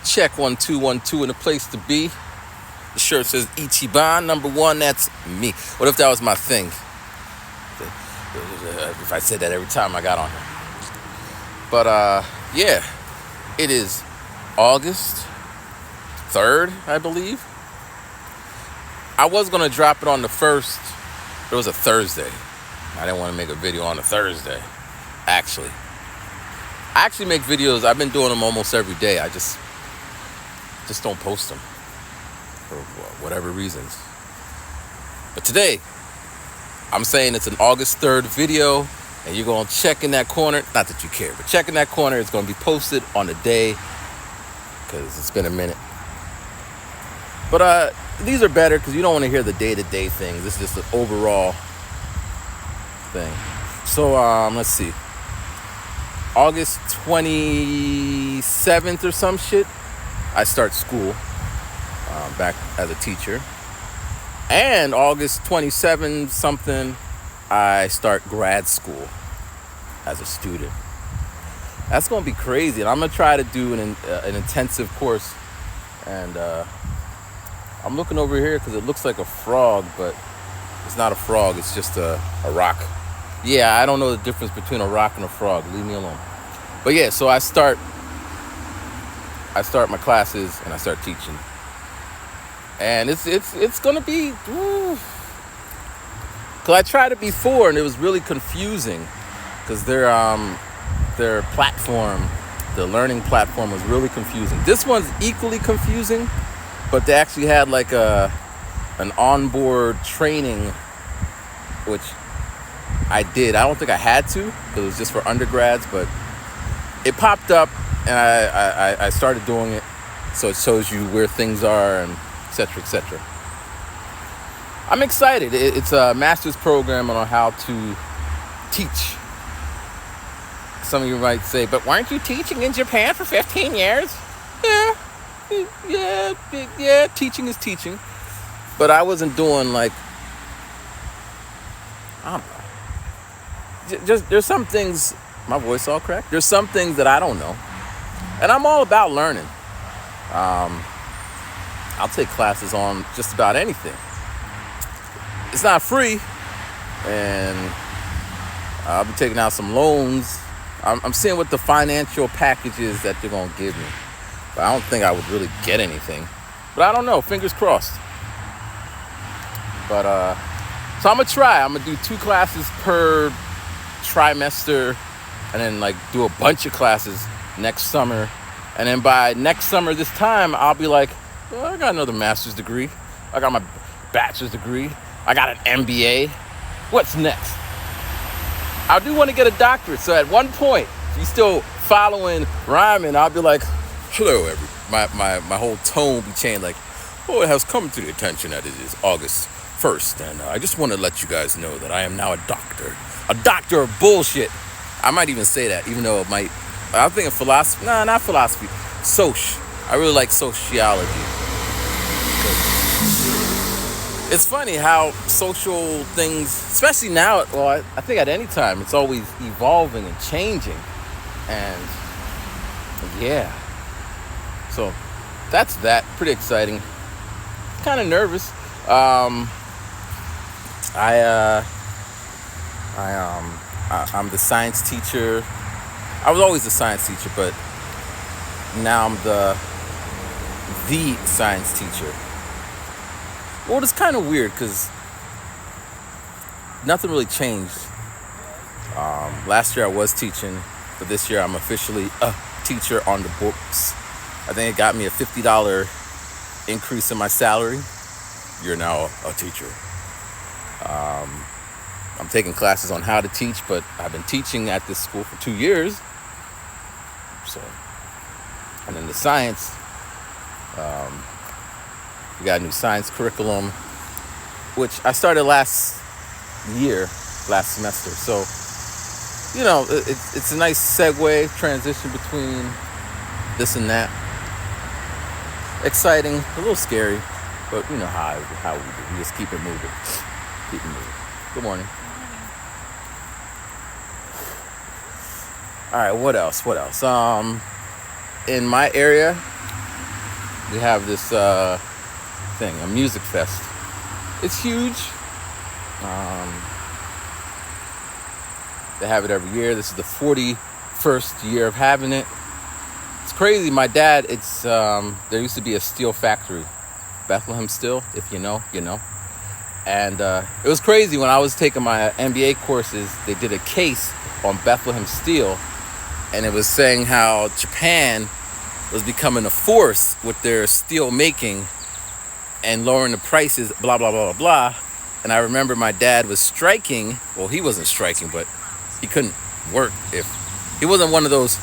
Check 1 2 1 2 in the place to be. The shirt says Ichiban #1. That's me. What if that was my thing? If I said that every time I got on here. But yeah, it is August 3rd, I believe. I was gonna drop it on the 1st. It was a Thursday. I didn't want to make a video on a Thursday. Actually, I actually make videos. I've been doing them almost every day. I just don't post them for whatever reasons. But today, I'm saying it's an August 3rd video, and you're going to check in that corner. Not that you care, but check in that corner. It's going to be posted on the day because it's been a minute. But these are better because you don't want to hear the day-to-day things. This is just an overall thing. So let's see. August 27th or some shit, I start school back as a teacher. And August 27th something, I start grad school as a student. That's going to be crazy. And I'm going to try to do an intensive course. And I'm looking over here because it looks like a frog, but it's not a frog. It's just a rock. Yeah, I don't know the difference between a rock and a frog. Leave me alone. But yeah, so I start my classes and I start teaching. And it's gonna be, cause I tried it before and it was really confusing, cause their platform, the learning platform, was really confusing. This one's equally confusing, but they actually had like an onboard training, which I did. I don't think I had to, because it was just for undergrads, but it popped up and I started doing it. So it shows you where things are and et cetera, et cetera. I'm excited. It's a master's program on how to teach. Some of you might say, but weren't you teaching in Japan for 15 years? Yeah, teaching is teaching. But I wasn't doing like, I don't know. Just there's some things, my voice all cracked. There's some things that I don't know, and I'm all about learning. I'll take classes on just about anything. It's not free, and I'll be taking out some loans. I'm seeing what the financial package is that they're gonna give me, but I don't think I would really get anything. But I don't know. Fingers crossed. But so I'm gonna try. I'm gonna do 2 classes per trimester, and then like do a bunch of classes next summer, and then by next summer this time I'll be like, well, I got another master's degree, I got my bachelor's degree, I got an MBA. What's next? I do want to get a doctorate, so at one point, if you're still following rhyming, I'll be like, hello everybody. My whole tone will be changed, like, oh, it has come to the attention that it is August 1st, and I just want to let you guys know that I am now a doctor of bullshit. I might even say that, even though it might, I'm thinking philosophy. Nah, not philosophy. I really like sociology. It's funny how social things, especially now, well, I think at any time, it's always evolving and changing. And yeah. So that's that. Pretty exciting. Kind of nervous. I'm the science teacher. I was always the science teacher, but now I'm the science teacher. Well, it's kind of weird because nothing really changed. Last year I was teaching, but this year I'm officially a teacher on the books. I think it got me a $50 increase in my salary. You're now a teacher. I'm taking classes on how to teach, but I've been teaching at this school for 2 years. So, and then the science, we got a new science curriculum, which I started last semester. So, you know, it's a nice segue, transition between this and that. Exciting, a little scary, but you know how we do. We just keep it moving. Good morning. All right, what else? In my area, they have this thing, a music fest. It's huge. Um, they have it every year. This is the 41st year of having it. It's crazy. My dad, there used to be a steel factory, Bethlehem Steel. If you know, you know. And it was crazy when I was taking my MBA courses. They did a case on Bethlehem Steel, and it was saying how Japan was becoming a force with their steel making and lowering the prices, blah, blah, blah, blah, blah. And I remember my dad was striking. Well, he wasn't striking, but he couldn't work if he wasn't one of those,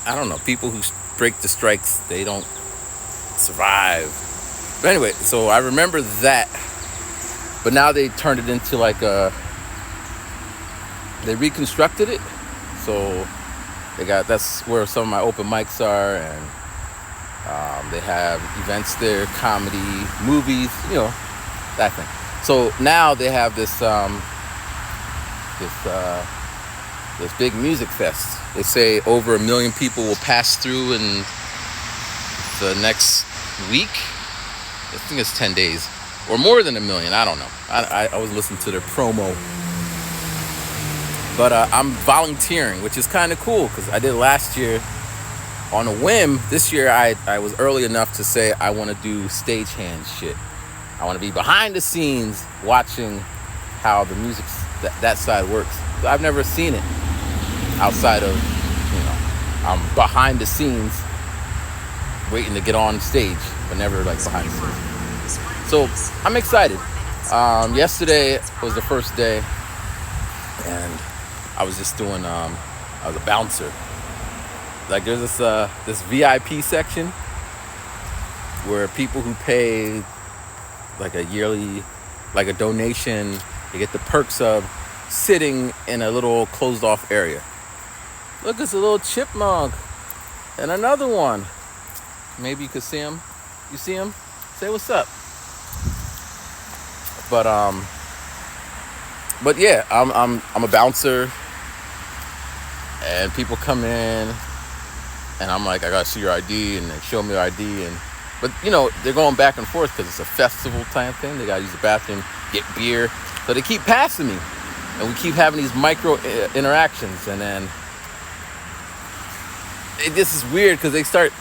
I don't know, people who break the strikes, they don't survive. But anyway, so I remember that. But now they turned it into like they reconstructed it. So that's where some of my open mics are, and they have events there, comedy, movies, that thing. So now they have this big music fest. They say over 1 million people will pass through in the next week. I think it's 10 days. Or more than 1 million, I don't know. I was listening to their promo. But I'm volunteering, which is kind of cool, because I did last year on a whim. This year I was early enough to say I want to do stagehand shit. I want to be behind the scenes watching how the music, that side works. So I've never seen it outside of, I'm behind the scenes waiting to get on stage, but never like behind the scenes. So I'm excited. Yesterday was the first day, and I was just doing, I was a bouncer. Like there's this VIP section where people who pay like a yearly, like a donation, they get the perks of sitting in a little closed off area. Look, it's a little chipmunk and another one. Maybe you could see him. You see him? Say what's up. But yeah, I'm a bouncer, and people come in, and I'm like, I gotta see your ID, and they show me your ID, but they're going back and forth because it's a festival type thing. They gotta use the bathroom, get beer, so they keep passing me, and we keep having these micro interactions, and then this is weird because they start.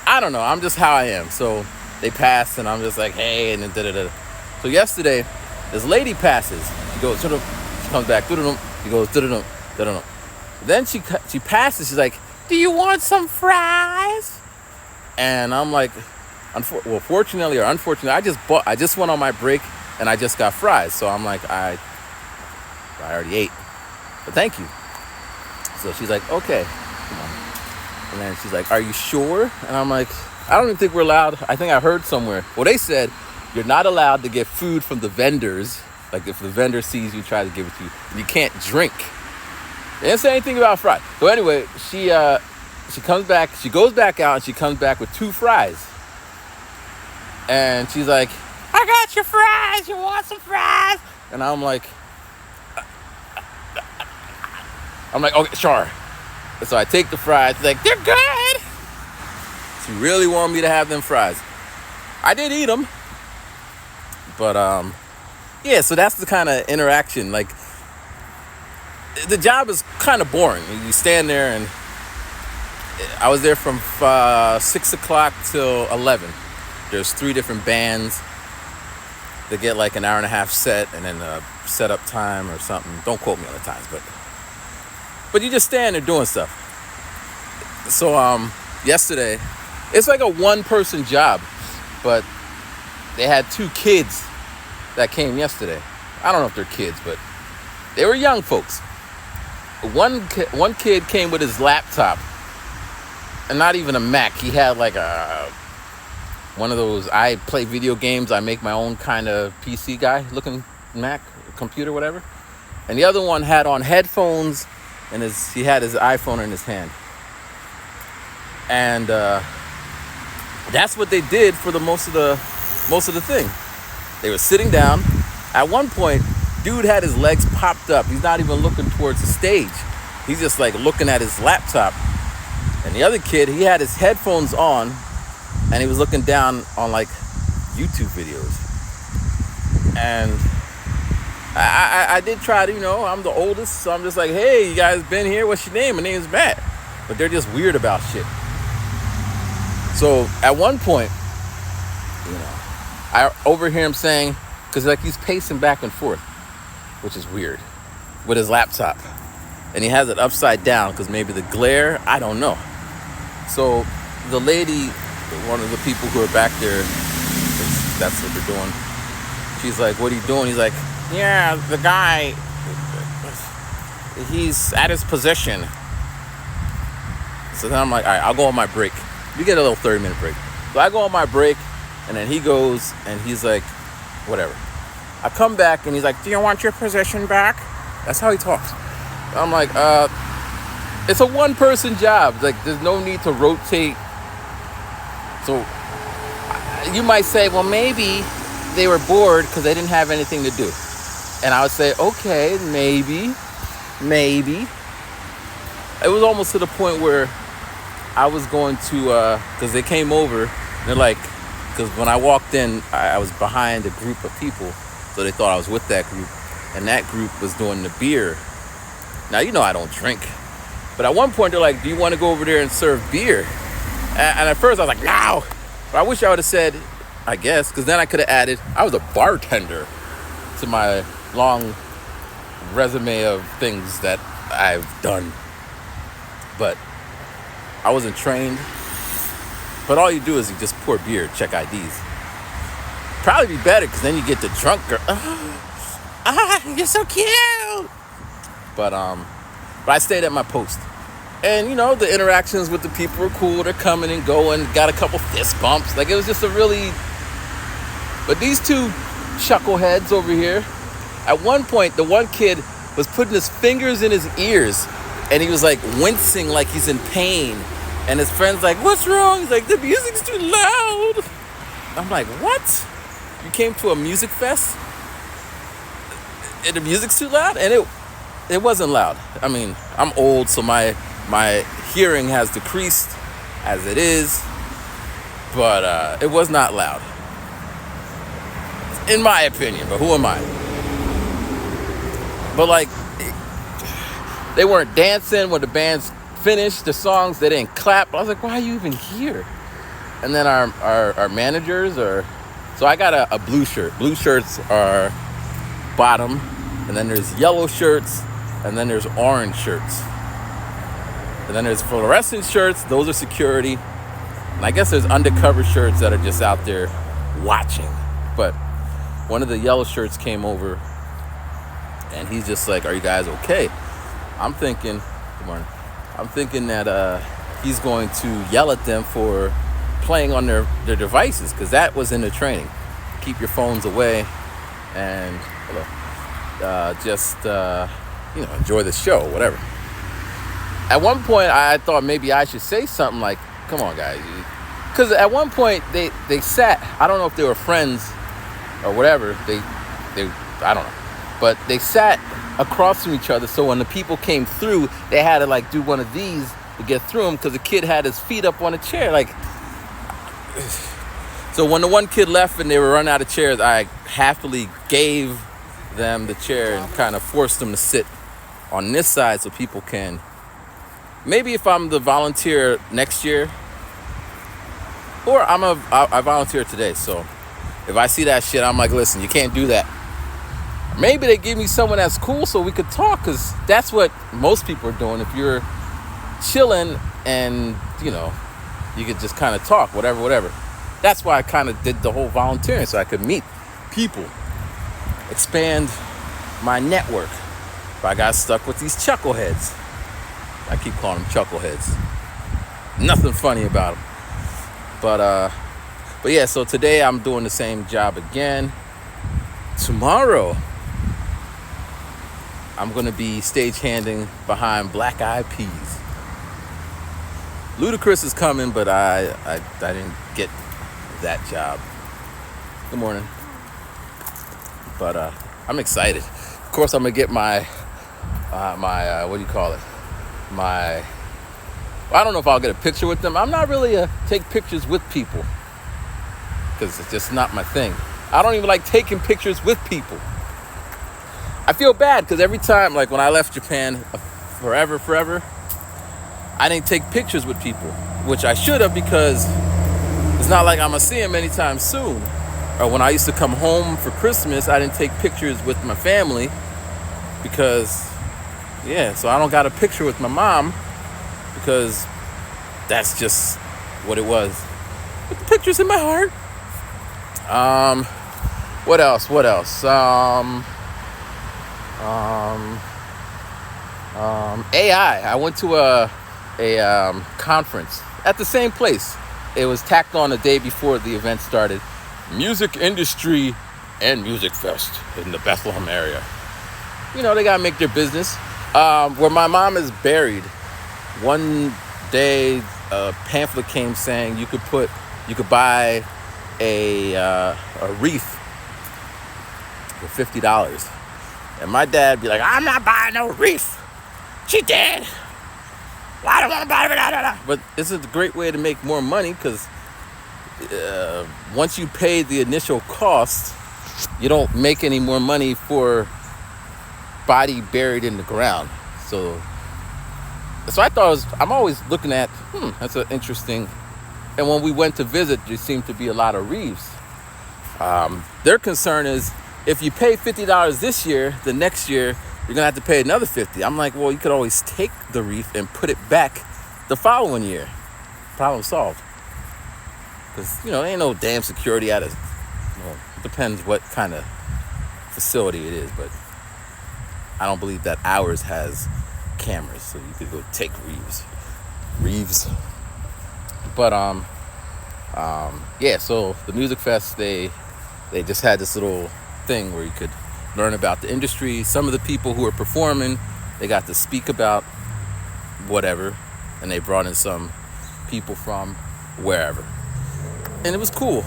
I don't know. I'm just how I am. So they pass, and I'm just like, hey, and then da-da-da. So yesterday, this lady passes. She goes, she comes back, da-da-da. She goes, da-da-da, da-da-da. Then she passes. She's like, do you want some fries? And I'm like, fortunately or unfortunately, I just went on my break, and I just got fries. So I'm like, I already ate. But thank you. So she's like, okay, come on. And then she's like, are you sure? And I'm like, I don't even think we're allowed. I think I heard somewhere. Well, they said you're not allowed to get food from the vendors. Like if the vendor sees you, try to give it to you. And you can't drink. They didn't say anything about fries. So anyway, she comes back. She goes back out, and she comes back with 2 fries. And she's like, I got your fries. You want some fries? And I'm like, okay, sure. And so I take the fries. She's like, they're good. She really wanted me to have them fries. I did eat them. But, yeah, so that's the kind of interaction. Like, the job is kind of boring. You stand there, and I was there from 6 o'clock till 11. There's 3 different bands. They get like an hour and a half set, and then a setup time or something. Don't quote me on the times, but you just stand there doing stuff. So yesterday, it's like a 1-person job, but they had 2 kids that came yesterday. I don't know if they're kids, but they were young folks. One kid came with his laptop, and not even a Mac. He had like one of those, I play video games, I make my own kind of PC guy looking Mac, computer, whatever. And the other one had on headphones, and he had his iPhone in his hand. And that's what they did for the most of the thing. They were sitting down. At one point, dude had his legs popped up. He's not even looking towards the stage. He's just like looking at his laptop. And the other kid, he had his headphones on, and he was looking down on like YouTube videos. And I did try to, I'm the oldest, so I'm just like, hey, you guys been here? What's your name? My name's Matt. But they're just weird about shit. So at one point, I overhear him saying, because like he's pacing back and forth, which is weird, with his laptop. And he has it upside down because maybe the glare, I don't know. So the lady, one of the people who are back there, that's what they're doing. She's like, what are you doing? He's like, yeah, the guy, he's at his position. So then I'm like, all right, I'll go on my break. You get a little 30-minute break. So I go on my break, and then he goes, and he's like, whatever. I come back, and he's like, do you want your position back? That's how he talks. I'm like, it's a one-person job. Like, there's no need to rotate. So you might say, well, maybe they were bored because they didn't have anything to do. And I would say, okay, maybe. It was almost to the point where I was going to, because they came over, and they're like, because when I walked in, I was behind a group of people, so they thought I was with that group, and that group was doing the beer. Now, I don't drink, but at one point, they're like, do you want to go over there and serve beer? And at first, I was like, no, but I wish I would have said, I guess, because then I could have added, I was a bartender to my long resume of things that I've done, but I wasn't trained. But all you do is you just pour beer, check IDs. Probably be better because then you get the drunk girl. You're so cute. But I stayed at my post, and the interactions with the people were cool. They're coming and going. Got a couple fist bumps. Like, it was just a really. But these two chuckleheads over here. At one point, the one kid was putting his fingers in his ears, and he was like wincing like he's in pain. And his friend's like, what's wrong? He's like, the music's too loud. I'm like, what? You came to a music fest? And the music's too loud? And it wasn't loud. I mean, I'm old, so my hearing has decreased as it is. But it was not loud. In my opinion, but who am I? But like, they weren't dancing when the band's finished the songs. They didn't clap. I was like, why are you even here? And then our managers are, so I got a blue shirt. Blue shirts are bottom, and then there's yellow shirts, and then there's orange shirts, and then there's fluorescent shirts. Those are security. And I guess there's undercover shirts that are just out there watching. But one of the yellow shirts came over, and he's just like, are you guys okay? I'm thinking, good morning. I'm thinking that he's going to yell at them for playing on their devices, because that was in the training. Keep your phones away and just enjoy the show, whatever. At one point, I thought maybe I should say something like, come on, guys. Because at one point, they sat, I don't know if they were friends or whatever. They I don't know. But they sat across from each other, so when the people came through, they had to like do one of these to get through them, because the kid had his feet up on a chair. Like, so when the one kid left and they were running out of chairs, I happily gave them the chair and kind of forced them to sit on this side so people can, maybe if I'm the volunteer next year, or I volunteer today, so if I see that shit, I'm like, listen, you can't do that. Maybe they give me someone that's cool so we could talk, because that's what most people are doing. If you're chilling and, you could just kind of talk, whatever. That's why I kind of did the whole volunteering, so I could meet people, expand my network. But I got stuck with these chuckleheads. I keep calling them chuckleheads. Nothing funny about them. But yeah, so today I'm doing the same job again. Tomorrow, I'm going to be stagehanding behind Black Eyed Peas. Ludacris is coming, but I didn't get that job. Good morning. But I'm excited. Of course, I'm going to get my what do you call it? My Well, I don't know if I'll get a picture with them. I'm not really a take pictures with people because it's just not my thing. I don't even like taking pictures with people. I feel bad because every time, like when I left Japan forever, I didn't take pictures with people, which I should have, because it's not like I'm gonna see them anytime soon. Or when I used to come home for Christmas, I didn't take pictures with my family because, so I don't got a picture with my mom because that's just what it was. But the picture's in my heart. What else? AI. I went to a conference at the same place. It was tacked on the day before the event started. Music Industry and Music Fest in the Bethlehem area. You know, they gotta make their business. Where my mom is buried, one day a pamphlet came saying you could buy a wreath for $50. And my dad be like, I'm not buying no wreath. She dead. Well, I don't want to buy it. But this is a great way to make more money because once you pay the initial cost, you don't make any more money for body buried in the ground. So I thought I'm always looking at, that's an interesting. And when we went to visit, there seemed to be a lot of wreaths. Their concern is if you pay $50 this year, the next year, you're gonna have to pay another $50. I'm like, well, you could always take the wreath and put it back the following year. Problem solved. Because, ain't no damn security at it. It depends what kind of facility it is, but I don't believe that ours has cameras, so you could go take wreaths. But so the Music Fest, they just had this little thing where you could learn about the industry. Some of the people who were performing, they got to speak about whatever, and they brought in some people from wherever, and it was cool.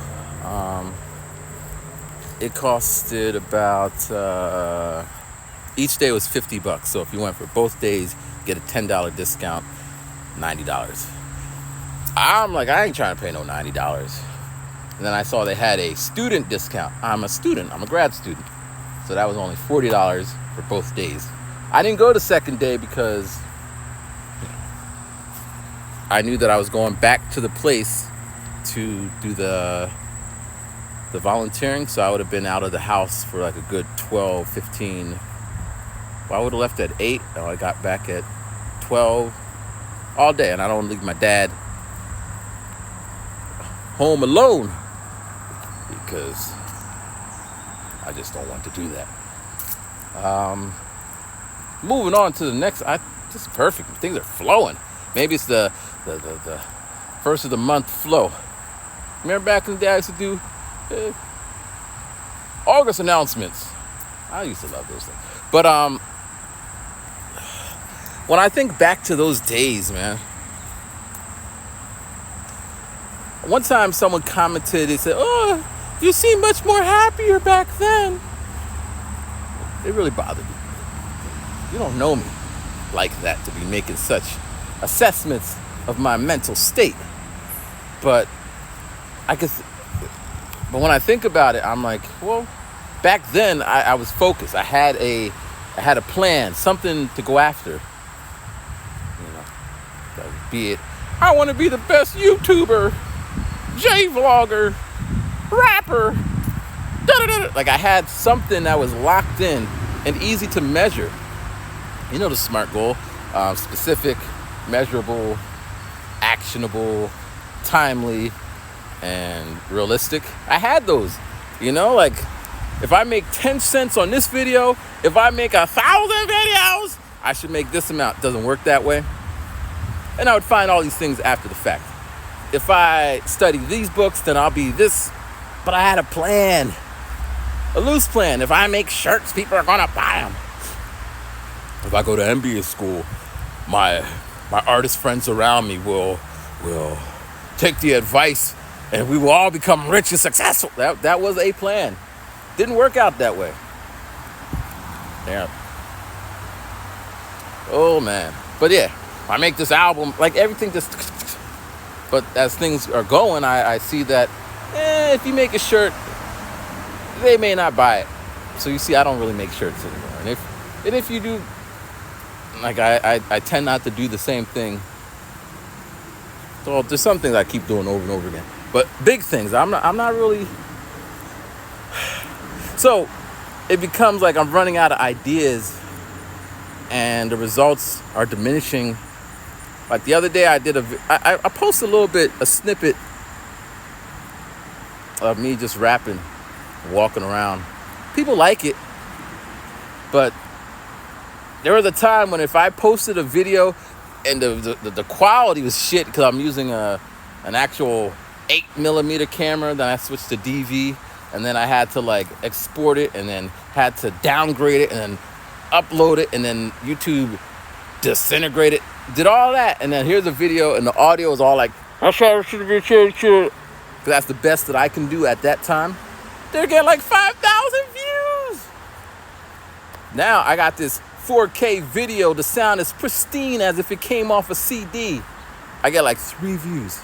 It costed about each day was $50. So if you went for both days, get a $10 discount, $90. I'm like, I ain't trying to pay no $90. And then I saw they had a student discount. I'm a grad student. So that was only $40 for both days. I didn't go the second day because I knew that I was going back to the place to do the volunteering. So I would have been out of the house for like a good 12, 15. Well, I would have left at 8. And I got back at 12 all day. And I don't leave my dad home alone because I just don't want to do that. Moving on to the next. This is perfect. Things are flowing. Maybe it's the first of the month flow. Remember back in the day I used to do August announcements. I used to love those things. But when I think back to those days, man. One time someone commented, they said, "Oh, you seem much more happier back then." It really bothered me. You don't know me like that to be making such assessments of my mental state. But when I think about it, I'm like, well, back then I was focused. I had a plan, something to go after. Be it, I want to be the best YouTuber, J-vlogger, rapper, like I had something that was locked in and easy to measure. The SMART goal, specific, measurable, actionable, timely, and realistic. I had those, like if I make 10 cents on this video, if I make 1,000 videos, I should make this amount. It doesn't work that way. And I would find all these things after the fact. If I study these books, then I'll be this. But I had a plan, a loose plan. If I make shirts, people are gonna buy them. If I go to MBA school, my artist friends around me will take the advice, and we will all become rich and successful. That was a plan. Didn't work out that way. Yeah. Oh man. But yeah. I make this album, like everything just. But as things are going, I see that if you make a shirt, they may not buy it. So you see, I don't really make shirts anymore. And if you do, like I tend not to do the same thing. So there's some things I keep doing over and over again. But big things, I'm not really. So it becomes like I'm running out of ideas, and the results are diminishing. Like the other day, I posted a snippet of me just rapping, walking around. People like it, but there was a time when if I posted a video and the quality was shit because I'm using an actual 8mm camera, then I switched to DV, and then I had to like export it, and then had to downgrade it, and then upload it, and then YouTube disintegrate it, did all that, and then here's the video, and the audio is all like, because that's the best that I can do at that time. They get like 5,000 views. Now I got this 4K video. The sound is pristine as if it came off a CD. I get like 3 views.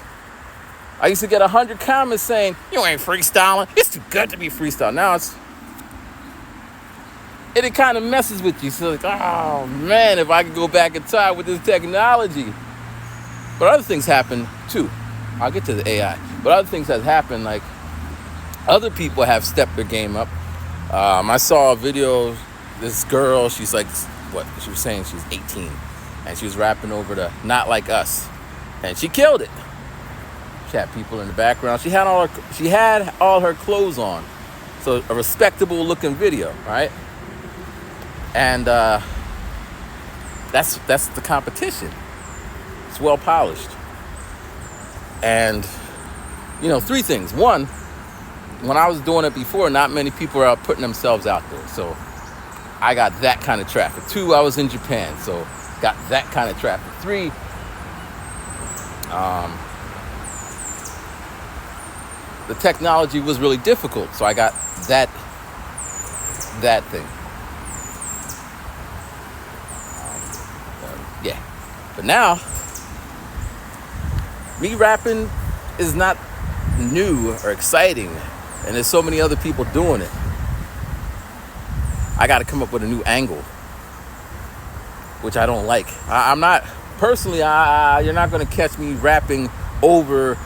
I used to get 100 comments saying, you ain't freestyling. It's too good to be freestyle. Now it kind of messes with you. So like, oh man, if I could go back in time with this technology. But other things happen too. I'll get to the AI. But other things have happened, like other people have stepped their game up. I saw a video, this girl, she's like, what? She was saying she's 18. And she was rapping over the Not Like Us. And she killed it. She had people in the background. She had all her clothes on. So a respectable looking video, right? And that's the competition. It's well polished. And, 3 things. One, when I was doing it before, not many people are out putting themselves out there. So I got that kind of traffic. 2, I was in Japan, so got that kind of traffic. 3, the technology was really difficult, so I got that thing. Yeah. But now, me rapping is not new or exciting, and there's so many other people doing it. I got to come up with a new angle, which I don't like. I'm not, personally, you're not going to catch me rapping over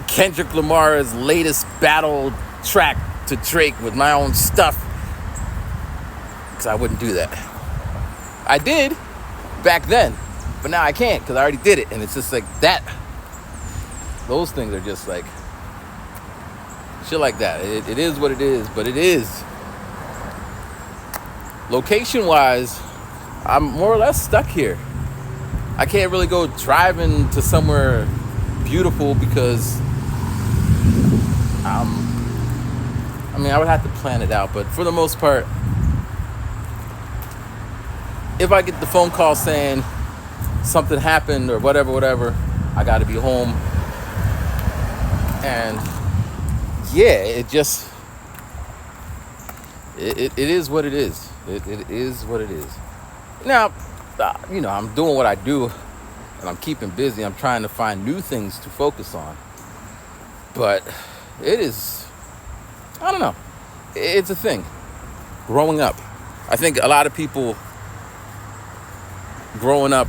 Kendrick Lamar's latest battle track to Drake with my own stuff, because I wouldn't do that. I did back then, but now I can't because I already did it, and it's just like that. Those things are just like shit like that. It is what it is, but it is. Location-wise, I'm more or less stuck here. I can't really go driving to somewhere beautiful because I would have to plan it out, but for the most part, if I get the phone call saying something happened or whatever, I got to be home. And yeah, it is what it is. It is what it is. Now, I'm doing what I do, and I'm keeping busy. I'm trying to find new things to focus on. But it is, I don't know. It's a thing. Growing up. I think a lot of people growing up,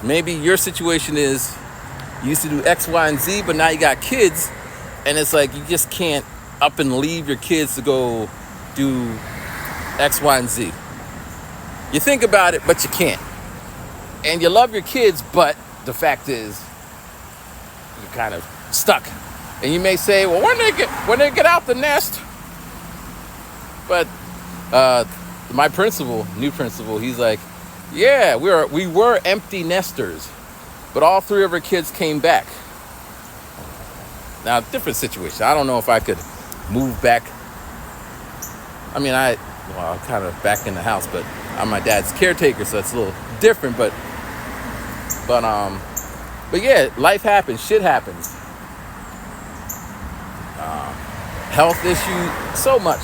maybe your situation is you used to do X, Y, and Z, but now you got kids, and it's like you just can't up and leave your kids to go do X, Y, and Z. You think about it, but you can't. And you love your kids, but the fact is, you're kind of stuck. And you may say, well, when they get out the nest? But my new principal, he's like, yeah, we were empty nesters, but all 3 of our kids came back. Now, different situation. I don't know if I could move back. I'm kind of back in the house, but I'm my dad's caretaker, so it's a little different. But yeah, life happens, shit happens. Health issues, so much.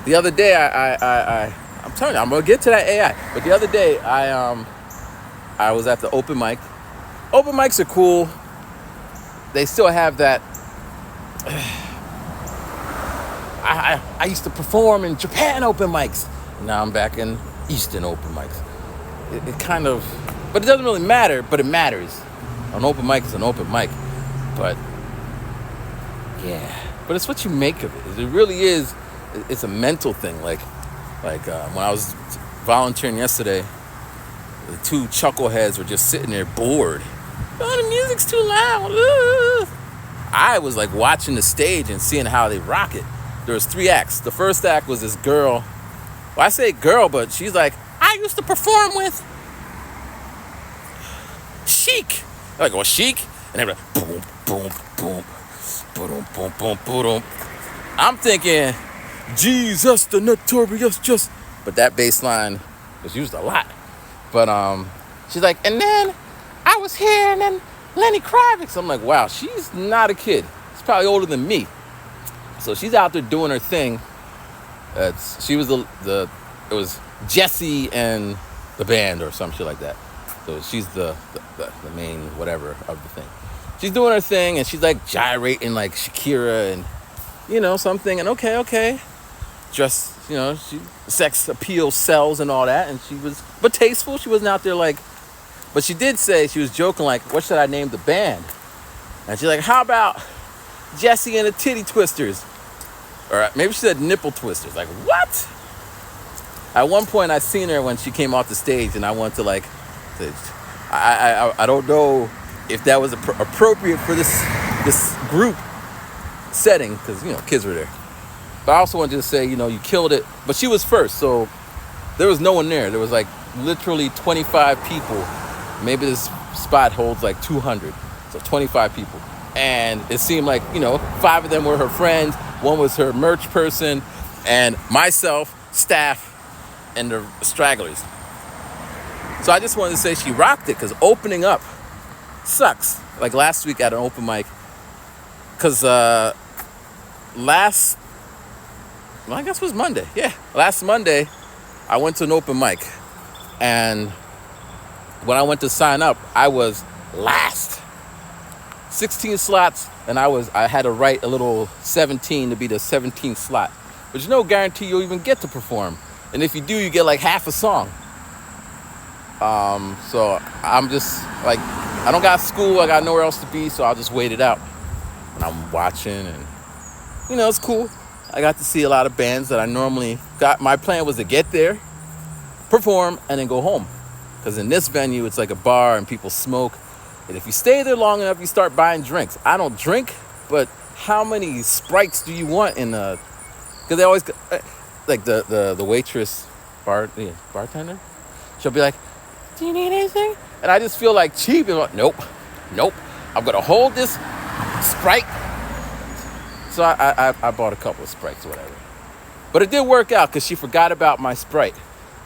The other day, I'm telling you, I'm gonna get to that AI. But the other day, I was at the open mic. Open mics are cool. They still have that. I used to perform in Japan open mics. Now I'm back in Eastern open mics. It kind of, but it doesn't really matter, but it matters. An open mic is an open mic. But, yeah. But it's what you make of it. It really is. It's a mental thing. Like when I was volunteering yesterday, the two chuckleheads were just sitting there bored. Oh, the music's too loud. Ugh. I was like watching the stage and seeing how they rock it. There was 3 acts. The first act was this girl. Well, I say girl, but she's like, I used to perform with Chic. I'm like, well, Chic? And they were like, boom, boom, boom, boom, boom, boom, boom. I'm thinking, Jesus, the notorious just. But that bass line was used a lot. But she's like, and then I was here, and then Lenny Kravitz. I'm like, wow, she's not a kid. She's probably older than me. So she's out there doing her thing. She was it was Jesse and the band or some shit like that. So she's the main whatever of the thing. She's doing her thing and she's like gyrating like Shakira and so I'm thinking, okay. Just, sex appeal sells and all that. And she was, but tasteful. She wasn't out there like, but she did say, she was joking like, what should I name the band? And she's like, how about Jesse and the Titty Twisters? Or maybe she said Nipple Twisters. Like, what? At one point, I seen her when she came off the stage, and I wanted to like, I don't know if that was appropriate for this group setting, because kids were there. But I also wanted to say, you killed it. But she was first, so there was no one there. There was like literally 25 people. Maybe this spot holds like 200, so 25 people. And it seemed like, 5 of them were her friends, 1 was her merch person, and myself, staff, and the stragglers. So I just wanted to say she rocked it, because opening up sucks. Like last week at an open mic, because I guess it was Monday. Yeah, last Monday, I went to an open mic, and when I went to sign up, I was last. 16 slots, and I had to write a little 17 to be the 17th slot. But there's no guarantee you'll even get to perform. And if you do, you get like half a song. So I'm just like, I don't got school, I got nowhere else to be, so I'll just wait it out. And I'm watching, and it's cool. I got to see a lot of bands that I normally got. My plan was to get there, perform, and then go home. Because in this venue, it's like a bar and people smoke. And if you stay there long enough, you start buying drinks. I don't drink, but how many Sprites do you want in the... Because they always... Like the waitress, bartender, she'll be like, do you need anything? And I just feel like cheap. And I'm like, nope. I'm going to hold this Sprite. So I bought a couple of Sprites or whatever. But it did work out because she forgot about my Sprite.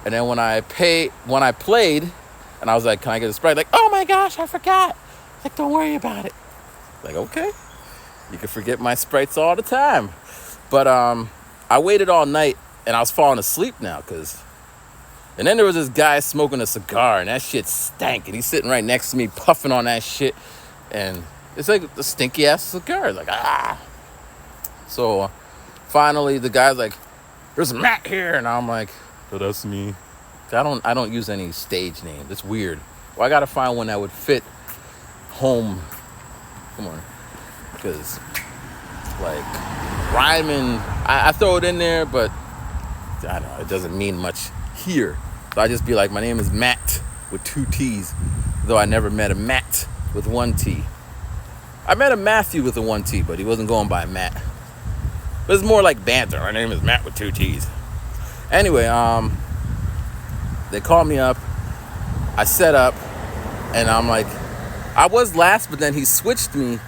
And then when I played... And I was like, can I get a Sprite? Like, oh my gosh, I forgot. Like, don't worry about it. Like, okay. You can forget my Sprites all the time. But I waited all night, and I was falling asleep now. And then there was this guy smoking a cigar, and that shit stank. And he's sitting right next to me, puffing on that shit. And it's like a stinky-ass cigar. Like, ah. So finally, the guy's like, there's Matt here. And I'm like, oh, that's me. I don't use any stage names. It's weird. Well, I gotta find one that would fit home. Come on, because like rhyming, I throw it in there, but I don't know. It doesn't mean much here. So I just be like, my name is Matt with 2 T's, though I never met a Matt with 1 T. I met a Matthew with a 1 T, but he wasn't going by Matt. But it's more like banter. My name is Matt with 2 T's. Anyway, they called me up, I set up, and I'm like, I was last, but then he switched me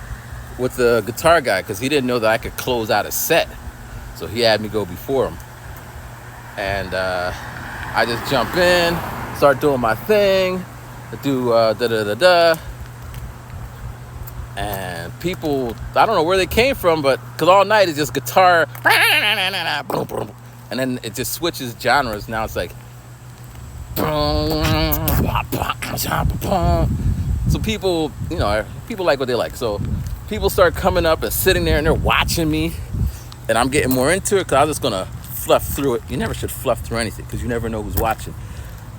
with the guitar guy because he didn't know that I could close out a set. So he had me go before him. And I just jump in, start doing my thing, do da-da-da-da. And people, I don't know where they came from, but because all night it's just guitar, and then it just switches genres. Now it's like, boom, So people, people like what they like. So people start coming up and sitting there and they're watching me, and I'm getting more into it because I'm just gonna fluff through it. You never should fluff through anything because you never know who's watching.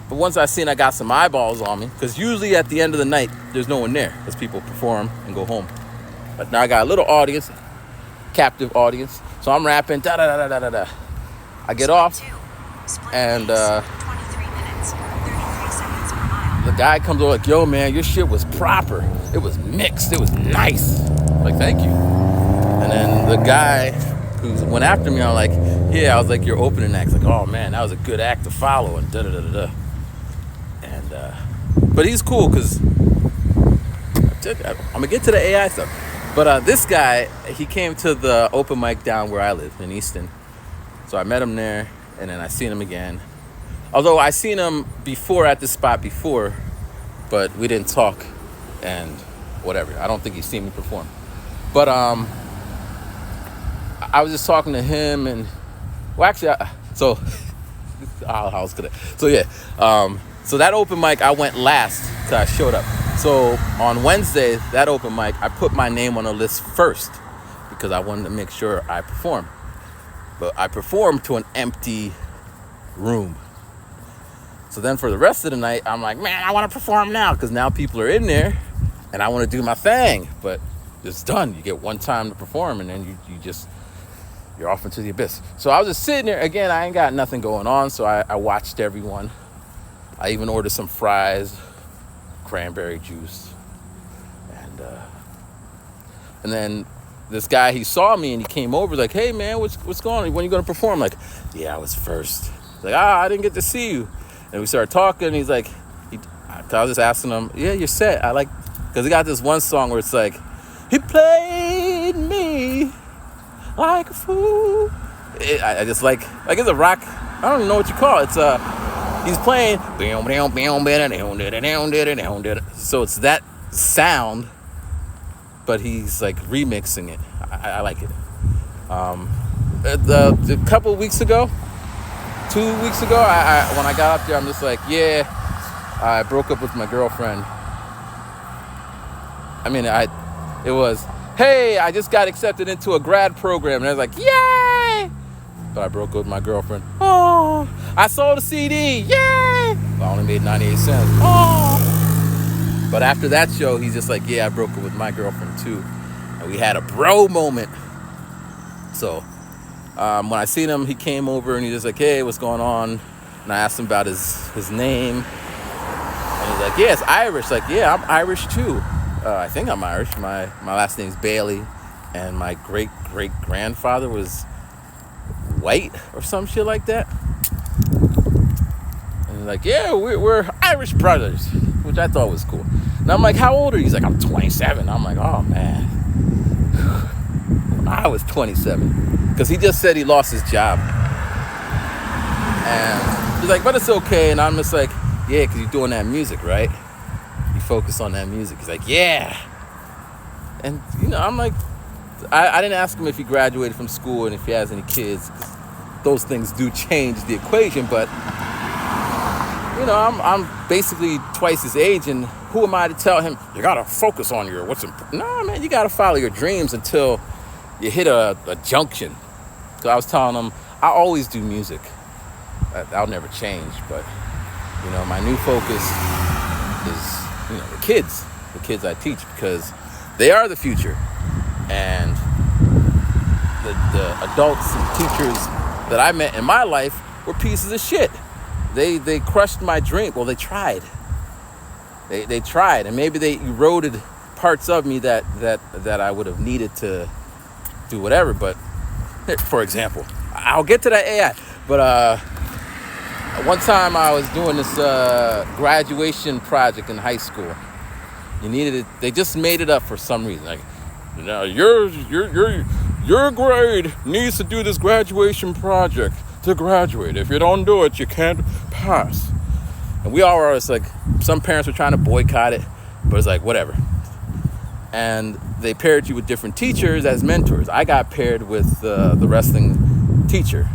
But once I seen I got some eyeballs on me, because usually at the end of the night there's no one there because people perform and go home. But now I got a little audience, captive audience. So I'm rapping, da da da da da da. I get off, and the guy comes over like, "Yo, man, your shit was proper. It was mixed. It was nice." I'm like, "Thank you." And then the guy who went after me, I'm like, "Yeah, I was like your opening act." He's like, "Oh man, that was a good act to follow," and da da da da da. And but he's cool because I'm gonna get to the AI stuff. But this guy, he came to the open mic down where I live in Easton. So I met him there, and then I seen him again. Although I seen him before at this spot before, but we didn't talk and whatever. I don't think he's seen me perform. But I was just talking to him, and well, actually, so that open mic I went last because I showed up. So on Wednesday, that open mic, I put my name on the list first because I wanted to make sure I performed. But I performed to an empty room. So then for the rest of the night, I'm like, man, I want to perform now because now people are in there and I want to do my thing. But it's done. You get one time to perform and then you're off into the abyss. So I was just sitting there. Again, I ain't got nothing going on. So I watched everyone. I even ordered some fries, cranberry juice. And then this guy, he saw me and he came over like, hey man, what's going on? When are you going to perform? I'm like, yeah, I was first. He's like, I didn't get to see you. And we started talking. And he's like, I was just asking him, yeah, you're set. I like, because he got this one song where it's like, he played me like a fool. I just like it's a rock. I don't even know what you call it. It's he's playing. So it's that sound, but he's like remixing it. I like it. A couple of weeks ago, 2 weeks ago, I when I got up there, I'm just like, yeah, I broke up with my girlfriend. I mean, it was, hey, I just got accepted into a grad program, and I was like, yay! But I broke up with my girlfriend. Oh, I sold a CD, yay! I only made 98 cents. Oh. But after that show, he's just like, yeah, I broke up with my girlfriend too. And we had a bro moment. So when I seen him, he came over and he's just like, hey, what's going on? And I asked him about his name. And he's like, yeah, it's Irish. Like, yeah, I'm Irish too. I think I'm Irish. My last name's Bailey. And my great-great-grandfather was white or some shit like that. And he's like, yeah, we're Irish brothers, which I thought was cool. And I'm like, how old are you? He's like, I'm 27. I'm like, oh, man. I was 27. Because he just said he lost his job. And he's like, but it's okay. And I'm just like, yeah, because you're doing that music, right? You focus on that music. He's like, yeah. And, I'm like, I didn't ask him if he graduated from school and if he has any kids. Those things do change the equation, but I'm basically twice his age, and who am I to tell him you gotta focus on what's important? No, man, you gotta follow your dreams until you hit a junction. So I was telling him I always do music. I'll never change, but my new focus is the kids I teach, because they are the future. And the adults and teachers that I met in my life were pieces of shit. They crushed my dream. Well, they tried. They tried, and maybe they eroded parts of me that I would have needed to do whatever. But for example, I'll get to that AI. But one time I was doing this graduation project in high school. You needed it. They just made it up for some reason. Like, your grade needs to do this graduation project to graduate. If you don't do it, you can't pass. And we all were just like, some parents were trying to boycott it, but it's like, whatever. And they paired you with different teachers as mentors. I got paired with the wrestling teacher.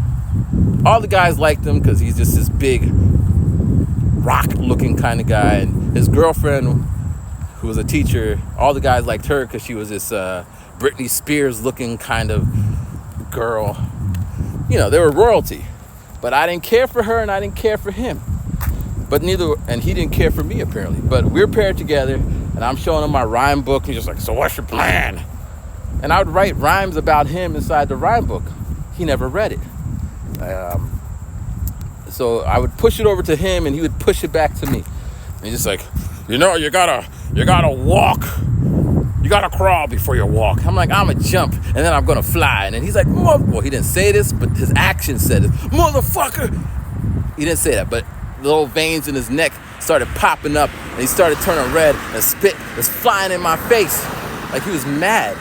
All the guys liked him because he's just this big rock-looking kind of guy, and his girlfriend, who was a teacher, all the guys liked her because she was this Britney Spears-looking kind of girl. You know, they were royalty. But I didn't care for her, and I didn't care for him. And he didn't care for me, apparently. But we're paired together, and I'm showing him my rhyme book, and he's just like, so what's your plan? And I would write rhymes about him inside the rhyme book. He never read it. So I would push it over to him, and he would push it back to me. And he's just like, you gotta walk. You gotta crawl before you walk. I'm like, I'm gonna jump, and then I'm gonna fly. And then he's like, well, he didn't say this, but his actions said it. Motherfucker! He didn't say that, but the little veins in his neck started popping up, and he started turning red, and spit was flying in my face. Like he was mad.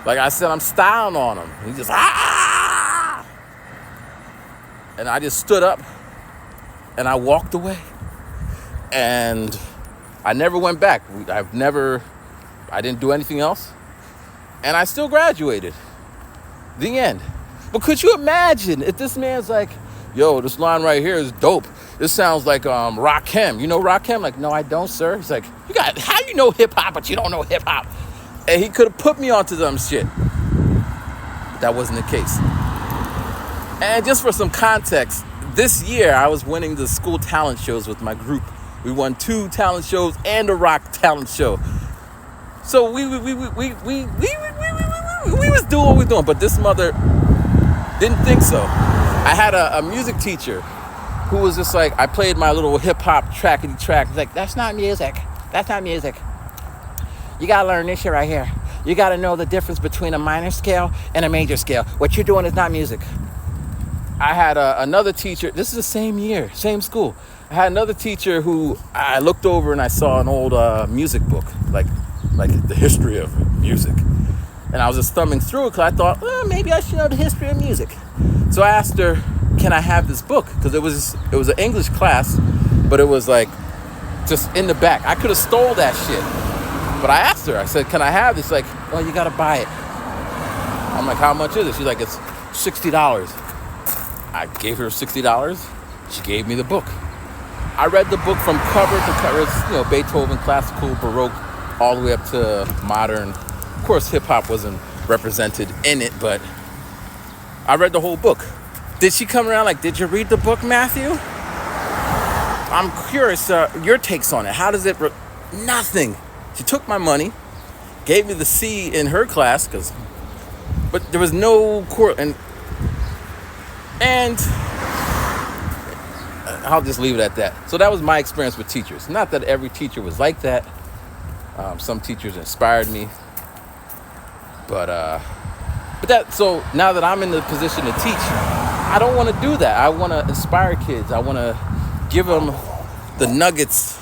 Like I said, I'm styling on him. He just, ah! And I just stood up, and I walked away. And I never went back. I didn't do anything else. And I still graduated. The end. But could you imagine if this man's like, yo, this line right here is dope. This sounds like Rakim. You know Rakim? Like, no, I don't, sir. He's like, how you know hip hop, but you don't know hip hop? And he could have put me onto some shit. But that wasn't the case. And just for some context, this year I was winning the school talent shows with my group. We won 2 talent shows and a rock talent show. So we was doing what we was doing, but this mother didn't think so. I had a music teacher who was just like, I played my little hip hop trackety track. He's like, that's not music. That's not music. You gotta learn this shit right here. You gotta know the difference between a minor scale and a major scale. What you're doing is not music. I had another teacher. This is the same year, same school. I had another teacher who I looked over and I saw an old music book, like the history of music. And I was just thumbing through it because I thought, well, maybe I should know the history of music. So I asked her, can I have this book? Because it was an English class, but it was like just in the back. I could have stole that shit. But I asked her, I said, can I have this? Like, well, you got to buy it. I'm like, how much is it? She's like, it's $60. I gave her $60. She gave me the book. I read the book from cover to cover. It's, Beethoven, classical, Baroque, all the way up to modern. Of course, hip hop wasn't represented in it, but I read the whole book. Did she come around like, did you read the book, Matthew? I'm curious, your takes on it. How does it... Nothing. She took my money, gave me the C in her class, but there was no and I'll just leave it at that. So that was my experience with teachers. Not that every teacher was like that. Some teachers inspired me. So now that I'm in the position to teach, I don't want to do that. I want to inspire kids. I want to give them the nuggets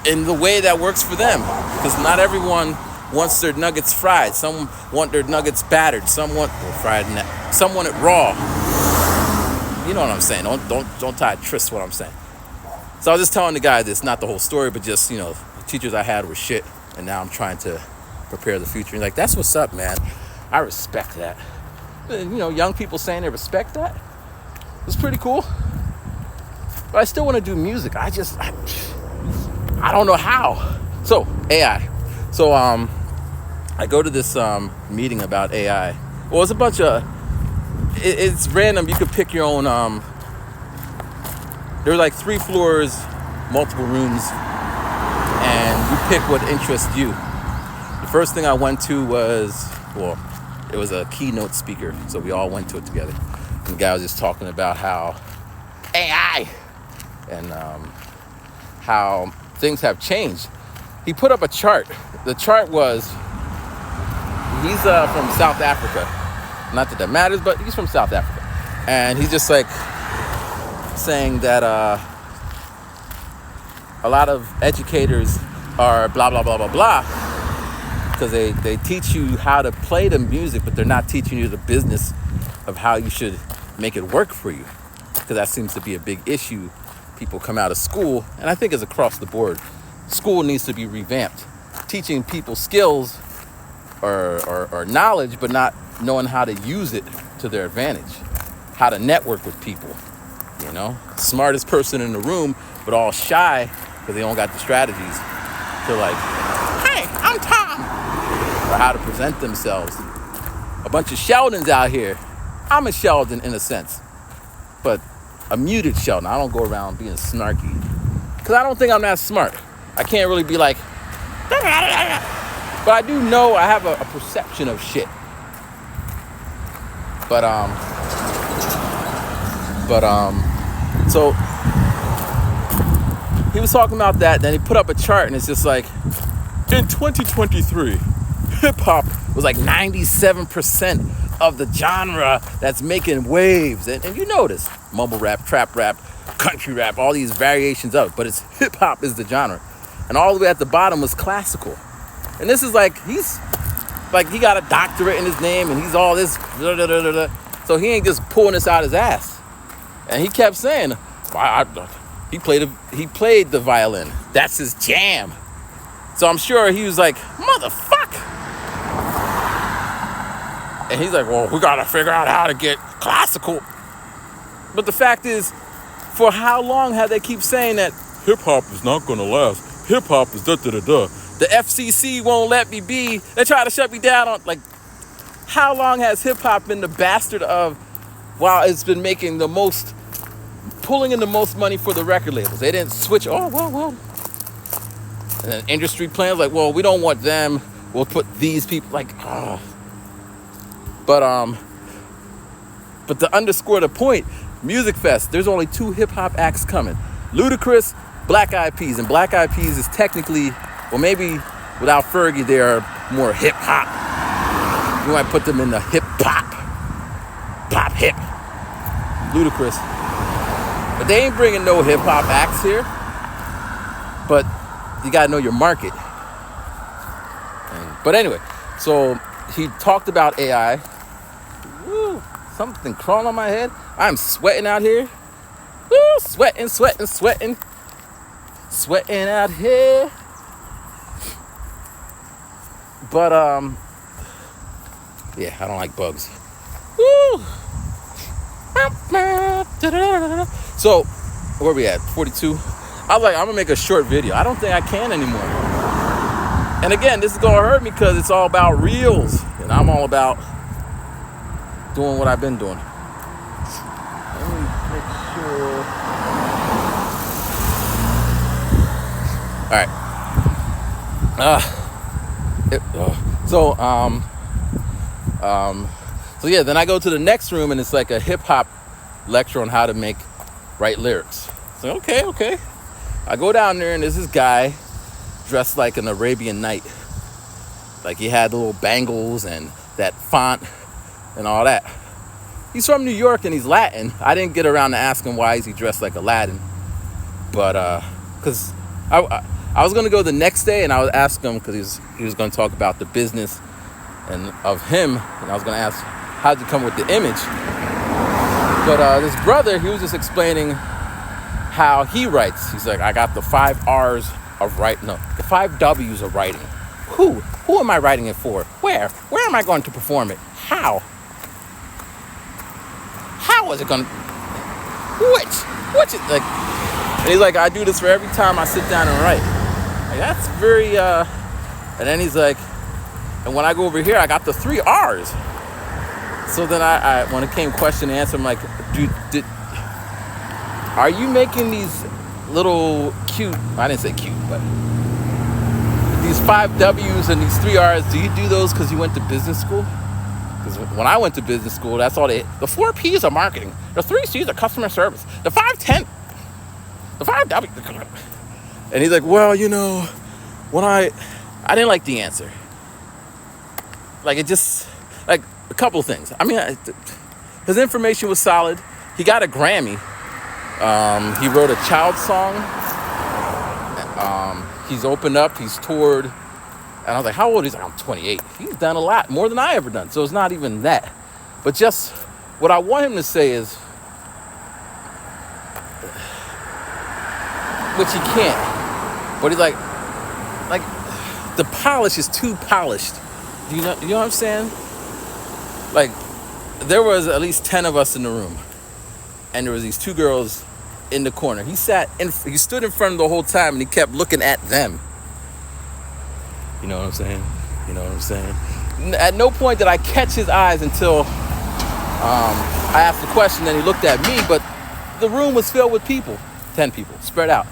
in the way that works for them. Because not everyone wants their nuggets fried. Some want their nuggets battered. Some want some want it raw. You know what I'm saying? Don't tie a twist what I'm saying. So I was just telling the guy this, not the whole story, but just, the teachers I had were shit, and now I'm trying to prepare the future. And like, that's what's up, man. I respect that. Young people saying they respect that. It's pretty cool. But I still want to do music. I don't know how. So AI. So I go to this meeting about AI. Well, it's a bunch of. It's random. You could pick your own. There were like 3 floors, multiple rooms, and you pick what interests you. The first thing I went to was, it was a keynote speaker, so we all went to it together. And the guy was just talking about how AI and how things have changed. He put up a chart. The chart was, he's from South Africa. Not that matters, but he's from South Africa. And he's just like saying that a lot of educators are blah, blah, blah, blah, blah. Because they teach you how to play the music, but they're not teaching you the business of how you should make it work for you. Because that seems to be a big issue. People come out of school, and I think it's across the board. School needs to be revamped. Teaching people skills or knowledge, but not knowing how to use it to their advantage. How to network with people. You know, smartest person in the room, but all shy because they don't got the strategies to like, hey, I'm Tom, or how to present themselves. A bunch of Sheldons out here. I'm a Sheldon in a sense, but a muted Sheldon. I don't go around being snarky because I don't think I'm that smart. I can't really be like, but I do know I have a perception of shit. So he was talking about that. Then he put up a chart, and it's just like, in 2023, hip hop was like 97% of the genre that's making waves. And you notice mumble rap, trap rap, country rap, all these variations of it, but it's hip hop is the genre. And all the way at the bottom was classical. And this is like, he's like, he got a doctorate in his name, and he's all this, so he ain't just pulling this out his ass. And he kept saying, he played the violin. That's his jam. So I'm sure he was like, motherfucker. And he's like, well, we gotta figure out how to get classical. But the fact is, for how long have they keep saying that hip hop is not gonna last? Hip hop is da-da-da-da. The FCC won't let me be. They try to shut me down on, like, how long has hip hop been the bastard of, while it's been making the most, pulling in the most money for the record labels? They didn't switch, well. And then industry plans, like, well, we don't want them. We'll put these people, like, But to underscore the point, Music Fest, there's only 2 hip-hop acts coming. Ludacris, Black Eyed Peas. And Black Eyed Peas is technically, well, maybe without Fergie, they are more hip-hop. You might put them in the hip-hop. Pop-hip. Ludacris. But they ain't bringing no hip-hop acts here. But you got to know your market. But anyway, so he talked about AI. Woo, something crawling on my head. I'm sweating out here. Woo, sweating. Sweating out here. But, yeah, I don't like bugs. Woo. So, where we at? 42? I was like, I'm gonna make a short video. I don't think I can anymore. And again, this is gonna hurt me because it's all about reels. And I'm all about doing what I've been doing. Let me make sure. All right. So yeah, then I go to the next room, and it's like a hip hop lecture on how to write lyrics. So okay. I go down there, and there's this guy dressed like an Arabian Night. Like, he had the little bangles and that font and all that. He's from New York, and he's Latin. I didn't get around to ask him why is he dressed like a Latin. But, because I was going to go the next day, and I would ask him, because he was going to talk about the business and of him. And I was going to ask, how'd you come with the image? But this brother, he was just explaining how he writes. He's like, I got the 5 R's of writing. No, the 5 W's of writing. Who am I writing it for? Where am I going to perform it? How is it going to, which is like, and he's like, I do this for every time I sit down and write. Like, that's very, and then he's like, and when I go over here, I got the 3 R's. So then I when it came question and answer, I'm like, are you making these little cute, I didn't say cute, but these 5 W's and these 3 R's, do you do those because you went to business school? Because when I went to business school, that's all the 4 P's are marketing, the 3 C's are customer service, the 5 W. And he's like, well, when I didn't like the answer. Like, it just, like, a couple of things. I mean, his information was solid. He got a Grammy. He wrote a child song. He's opened up. He's toured. And I was like, how old? He's like, I'm 28. He's done a lot, more than I ever done. So it's not even that. But just what I want him to say is, which he can't. But he's like the polish is too polished. You know what I'm saying? Like, there was at least 10 of us in the room. and there was these two girls in the corner. He stood in front of the whole time, and he kept looking at them. You know what I'm saying? You know what I'm saying? At no point did I catch his eyes until I asked the question, then he looked at me, but the room was filled with people, 10 people, spread out.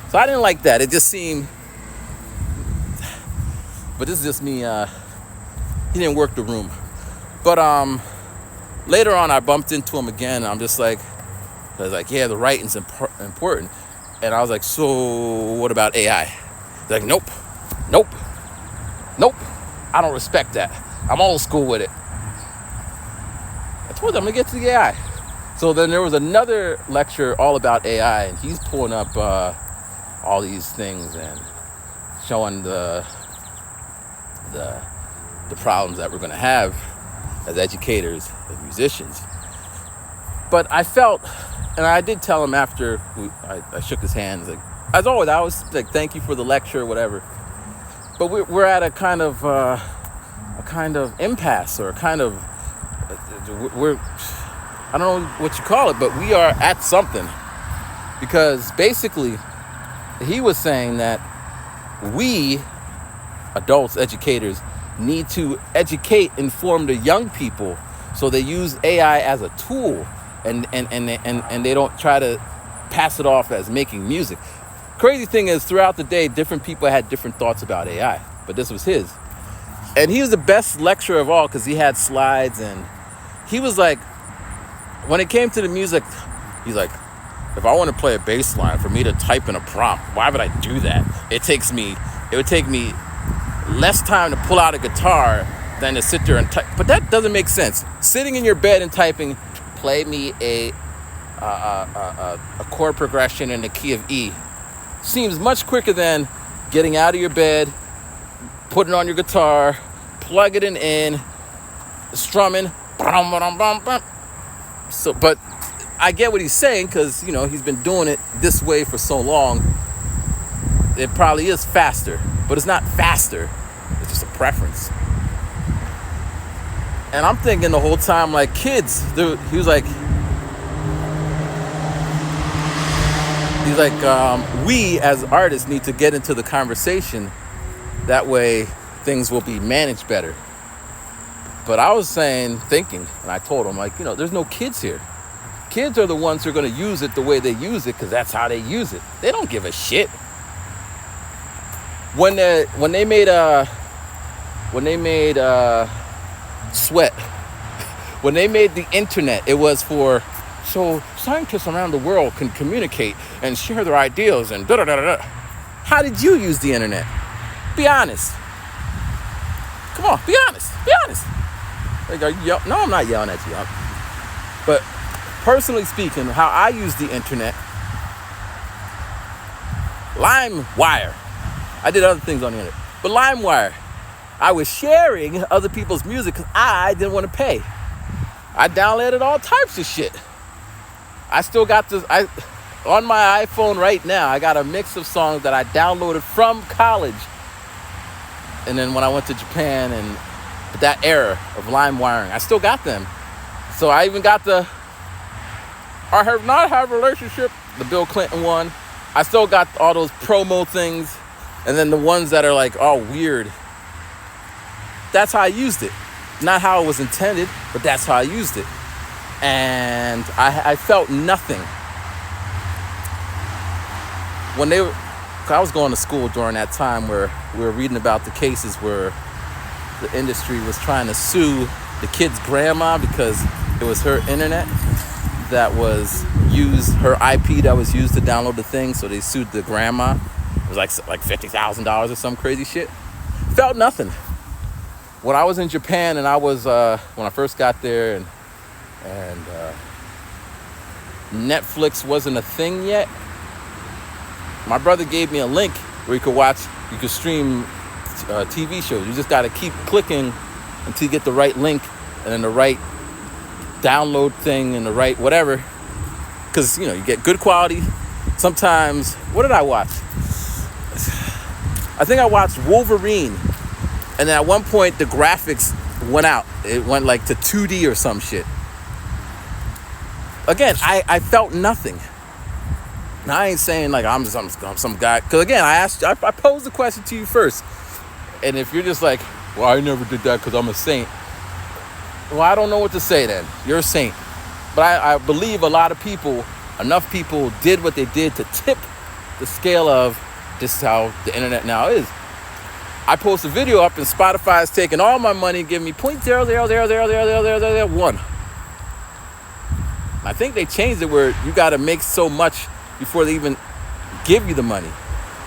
So I didn't like that. It just seemed, but this is just me, he didn't work the room. But later on, I bumped into him again, and I was like, yeah, the writing's important. And I was like, so what about AI? He's like, nope, I don't respect that. I'm old school with it. I told him I'm gonna get to the AI. So then there was another lecture all about AI, and he's pulling up all these things and showing the problems that we're gonna have as educators, as musicians. But I felt, and I did tell him after I shook his hands, like, as always, I was like, thank you for the lecture, whatever. But we're at a kind of impasse, or a kind of, I don't know what you call it, but we are at something. Because basically, he was saying that we, adults, educators, need to educate, inform the young people so they use AI as a tool, and they don't try to pass it off as making music. Crazy thing is, throughout the day, different people had different thoughts about AI, but this was his. And he was the best lecturer of all because he had slides, and he was like, when it came to the music, he's like, if I want to play a bass line, for me to type in a prompt, why would I do that? It would take me less time to pull out a guitar than to sit there and type. But that doesn't make sense. Sitting in your bed and typing, play me a chord progression in the key of E, seems much quicker than getting out of your bed, putting on your guitar, plugging it in, strumming. So, but I get what he's saying, because, you know, he's been doing it this way for so long. It probably is faster, but it's not faster. It's just a preference. And I'm thinking the whole time, like, kids, he was like, we as artists need to get into the conversation. That way things will be managed better. But I was thinking, and I told him, like, you know, there's no kids here. Kids are the ones who are going to use it the way they use it, because that's how they use it. They don't give a shit. When they made Sweat, when they made the internet, it was so scientists around the world can communicate and share their ideas and da-da-da-da-da. How did you use the internet? Be honest. Come on, be honest. Be honest. Like, no, I'm not yelling at you. But personally speaking, how I use the internet, LimeWire. I did other things on the internet, but LimeWire, I was sharing other people's music because I didn't want to pay. I downloaded all types of shit. I still got this. On my iPhone right now, I got a mix of songs that I downloaded from college. And then when I went to Japan, and that era of LimeWiring, I still got them. So I even got I have not had a relationship, the Bill Clinton one. I still got all those promo things. And then the ones that are like all weird. That's how I used it. Not how it was intended, but that's how I used it. And I felt nothing. I was going to school during that time where we were reading about the cases where the industry was trying to sue the kid's grandma because it was her internet that was used, her IP that was used to download the thing. So they sued the grandma. It was like $50,000 or some crazy shit. Felt nothing. When I was in Japan, and I was when I first got there, and Netflix wasn't a thing yet. My brother gave me a link where you could stream TV shows. You just got to keep clicking until you get the right link, and then the right download thing, and the right whatever. Because, you know, you get good quality. Sometimes, what did I watch? I think I watched Wolverine. And then at one point, the graphics went out. It went like to 2D or some shit. again, I felt nothing. Now, I ain't saying like I'm some guy. Because again, I posed the question to you first. And if you're just like, well, I never did that because I'm a saint. Well, I don't know what to say then. You're a saint. But I believe enough people did what they did to tip the scale of this is how the internet now is. I post a video up and Spotify is taking all my money, giving me 0.000000001. I think they changed it where you got to make so much before they even give you the money.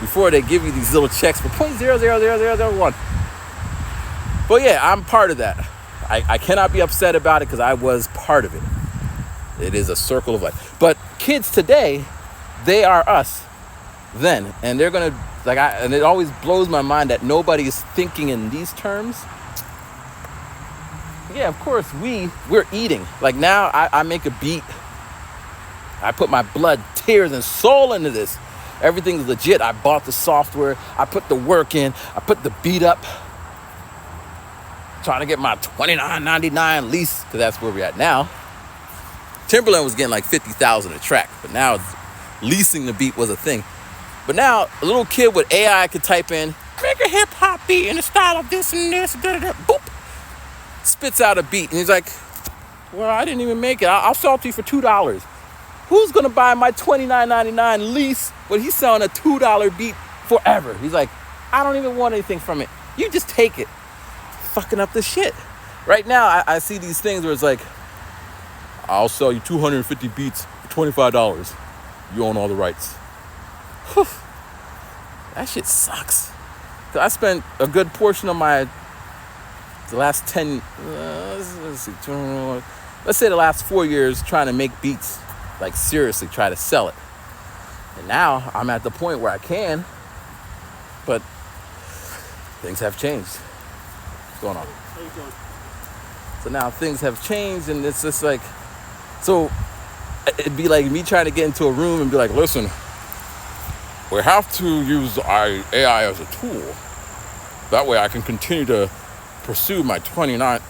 Before they give you these little checks for 0.0000001. But yeah, I'm part of that. I cannot be upset about it because I was part of it. It is a circle of life. But kids today, they are us then. And they're going to, and it always blows my mind that nobody is thinking in these terms. Yeah, of course, we're eating. Like now, I make a beat. I put my blood, tears, and soul into this. Everything's legit. I bought the software. I put the work in. I put the beat up. Trying to get my $29.99 lease, because that's where we're at now. Timberland was getting like $50,000 a track, but now leasing the beat was a thing. But now a little kid with AI could type in, make a hip hop beat in the style of this and this, boop, spits out a beat, and he's like, well, I didn't even make it. I'll sell it to you for $2. Who's gonna buy my $29.99 lease when he's selling a $2 beat forever? He's like, I don't even want anything from it. You just take it. Fucking up the shit. Right now, I see these things where it's like, I'll sell you 250 beats for $25. You own all the rights. Whew. That shit sucks. So I spent a good portion of the last 10, let's say the last 4 years trying to make beats, like seriously try to sell it. And now I'm at the point where I can, but things have changed. What's going on? How you doing? So now things have changed, and it's just like, so it'd be like me trying to get into a room and be like, listen, we have to use AI as a tool. That way I can continue to pursue my 29.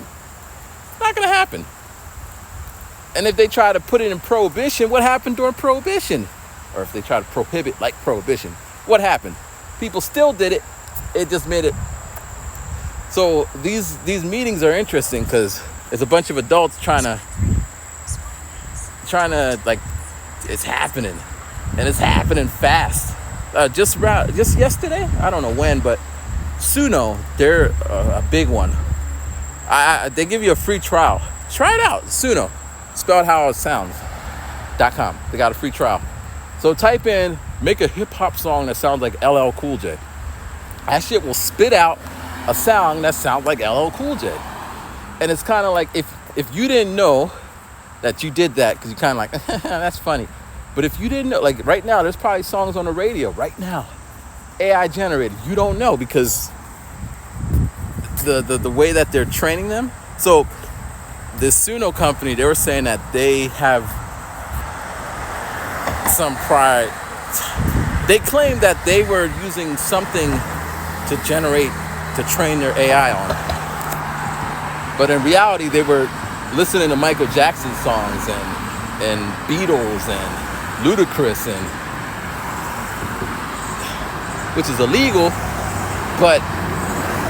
Not gonna happen. And if they try to put it in prohibition, what happened during prohibition? Or if they try to prohibit like prohibition, what happened? People still did it. It just made it. So these meetings are interesting because it's a bunch of adults trying to like, it's happening, and it's happening fast. Just yesterday, I don't know when, but Suno, they're a big one. They give you a free trial. Try it out, Suno, spelled how it sounds.com. They got a free trial. So type in, make a hip hop song that sounds like LL Cool J. That shit will spit out a sound that sounds like LL Cool J. And it's kind of like, if you didn't know that you did that, because you kind of like, that's funny. But if you didn't know, like right now, there's probably songs on the radio right now, AI generated. You don't know because the way that they're training them. So this Suno company, they were saying that they have some pride. They claim that they were using something to train their AI on. But in reality, they were listening to Michael Jackson songs and Beatles and Ludacris, and which is illegal, but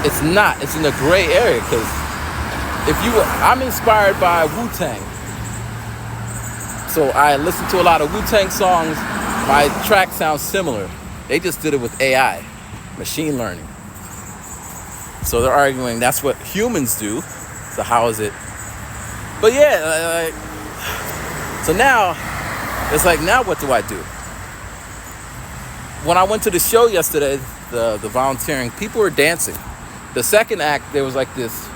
it's not. It's in the gray area because I'm inspired by Wu-Tang. So I listen to a lot of Wu-Tang songs. My track sounds similar. They just did it with AI, machine learning. So they're arguing that's what humans do. So how is it? But yeah, so now, it's like, now what do I do? When I went to the show yesterday, the volunteering, people were dancing. The second act, there was like this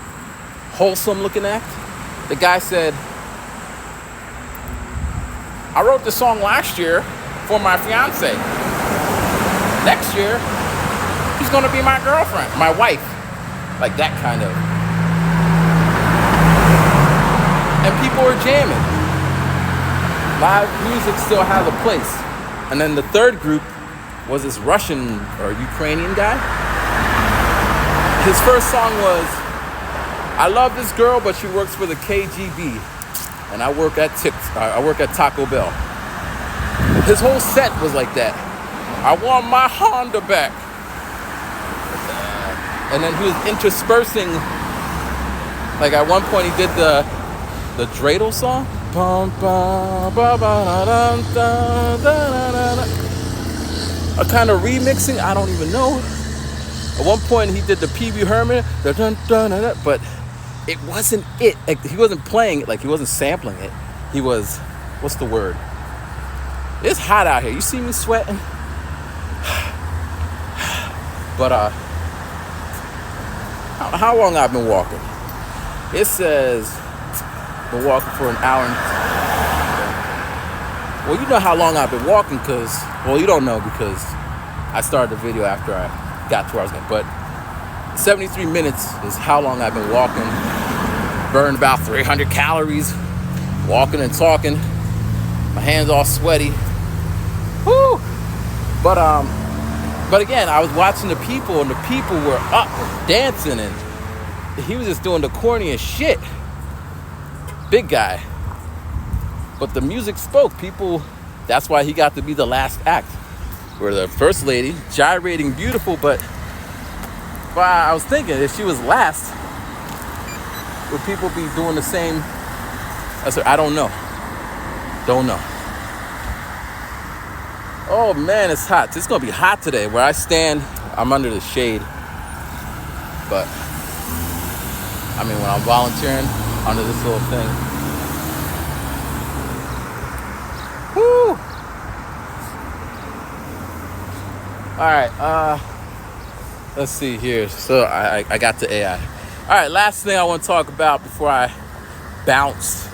wholesome looking act. The guy said, I wrote this song last year for my fiance. Next year, she's gonna be my girlfriend, my wife. Like that kind of. And people were jamming. Live music still has a place. And then the third group was this Russian or Ukrainian guy. His first song was, I love this girl, but she works for the KGB. and I work at Taco Bell. His whole set was like that. I want my Honda back. And then he was interspersing, like at one point he did the dreidel song. A kind of remixing, I don't even know. At one point he did the Pee Wee Herman, but it wasn't it. Like, he wasn't playing it, like he wasn't sampling it. He was, what's the word? It's hot out here. You see me sweating? But how long I've been walking? It says been walking for an hour. Well, you know how long I've been walking because, well, you don't know because I started the video after I got to where I was going. But 73 minutes is how long I've been walking. Burned about 300 calories, walking and talking. My hands all sweaty. Woo! But again, I was watching the people, and the people were up dancing, and he was just doing the corniest shit. Big guy. But the music spoke. People, that's why he got to be the last act. Where the first lady, gyrating beautiful, but I was thinking, if she was last, would people be doing the same? I don't know. Don't know. Oh man, it's hot. It's gonna be hot today. Where I stand, I'm under the shade. But I mean, when I'm volunteering under this little thing, whoo! All right. Let's see here. So I got the AI. All right. Last thing I want to talk about before I bounce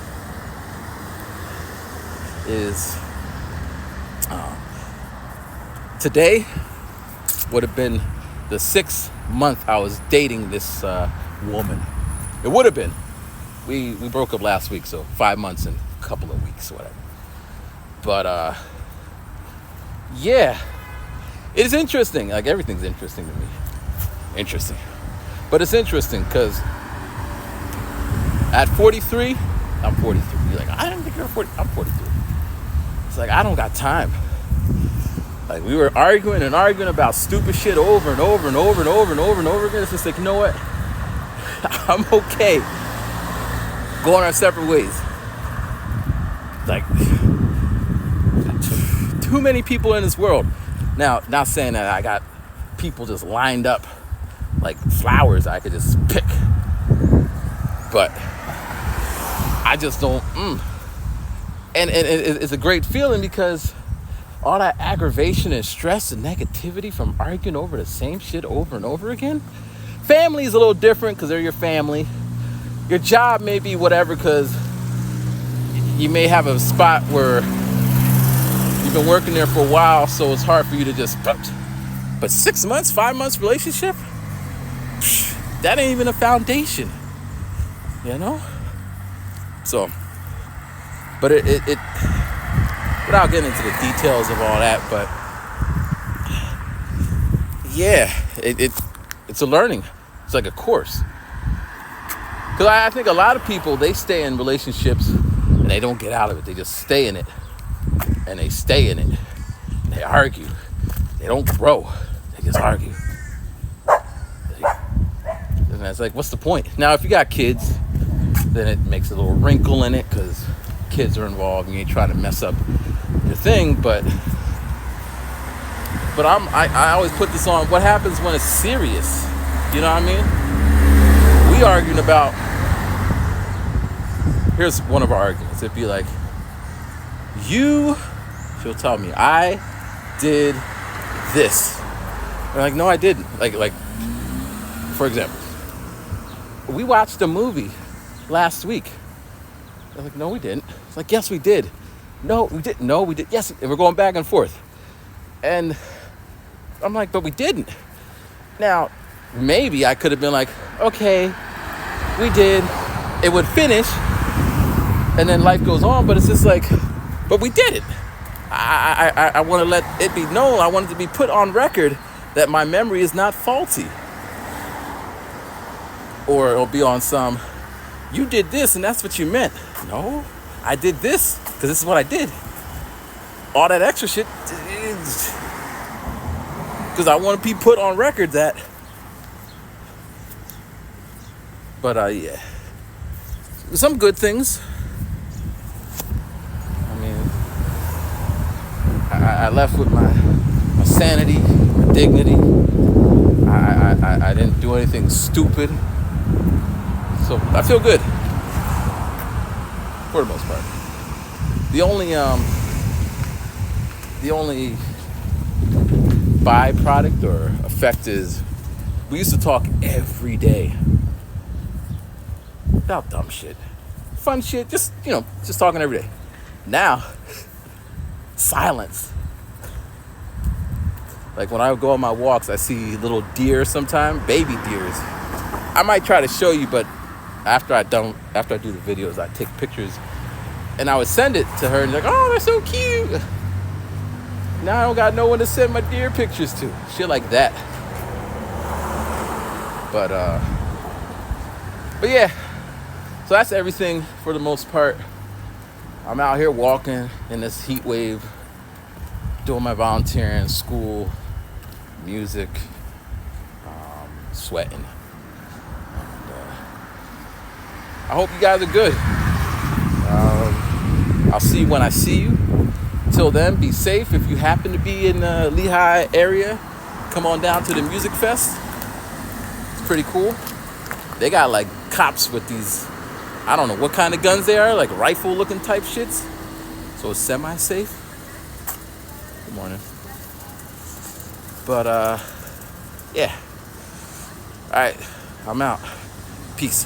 is. Today would have been the 6th month I was dating this woman. It would have been. We broke up last week, so 5 months and a couple of weeks, whatever. But yeah, it's interesting. Like, everything's interesting to me. Interesting. But it's interesting because at 43, I'm 43. You're like, I didn't think you were 40. I'm 43. It's like, I don't got time. Like, we were arguing about stupid shit over and over and over and over and over and over again. It's just like, you know what? I'm okay going our separate ways. Like, too many people in this world. Now, not saying that I got people just lined up like flowers I could just pick. But I just don't. And it's a great feeling because all that aggravation and stress and negativity from arguing over the same shit over and over again. Family is a little different because they're your family. Your job may be whatever because you may have a spot where you've been working there for a while, so it's hard for you to just. But 6 months, 5 months relationship, that ain't even a foundation, you know? So, but it without getting into the details of all that, but yeah, it's a learning. It's like a course. Because I think a lot of people, they stay in relationships and they don't get out of it. They just stay in it. And they stay in it. And they argue. They don't grow. They just argue. And it's like, what's the point? Now, if you got kids, then it makes a little wrinkle in it because kids are involved and you ain't trying to mess up your thing. But I always put this on, what happens when it's serious? You know what I mean? We arguing about, here's one of our arguments. It'd be like, she'll tell me, I did this. I'm like, no, I didn't. Like, for example, we watched a movie last week. I'm like, no, we didn't. It's like, yes, we did. No, we didn't. No, we did. Yes, and we're going back and forth. And I'm like, but we didn't. Now, maybe I could have been like, okay, we did. It would finish, and then life goes on. But it's just like, but we did it. I want to let it be known. I want it to be put on record that my memory is not faulty. Or it'll be on some, you did this and that's what you meant. No, I did this because this is what I did. All that extra shit, because I want to be put on record that. But yeah, some good things. I mean, I left with my sanity, my dignity. I didn't do anything stupid, so I feel good for the most part. The only byproduct or effect is we used to talk every day about dumb shit, fun shit, just talking every day. Now, silence. Like when I go on my walks, I see little deer sometimes, baby deers. I might try to show you, but after I do the videos, I take pictures and I would send it to her and like, oh, they're so cute. Now I don't got no one to send my deer pictures to. Shit like that. But yeah. So that's everything for the most part. I'm out here walking in this heat wave, doing my volunteering, school, music, sweating. And, I hope you guys are good. I'll see you when I see you. Till then, be safe. If you happen to be in the Lehigh area, come on down to the Music Fest. It's pretty cool. They got like cops with these, I don't know what kind of guns they are, like rifle looking type shits. So it's semi-safe. Good morning. But yeah. All right, I'm out. Peace.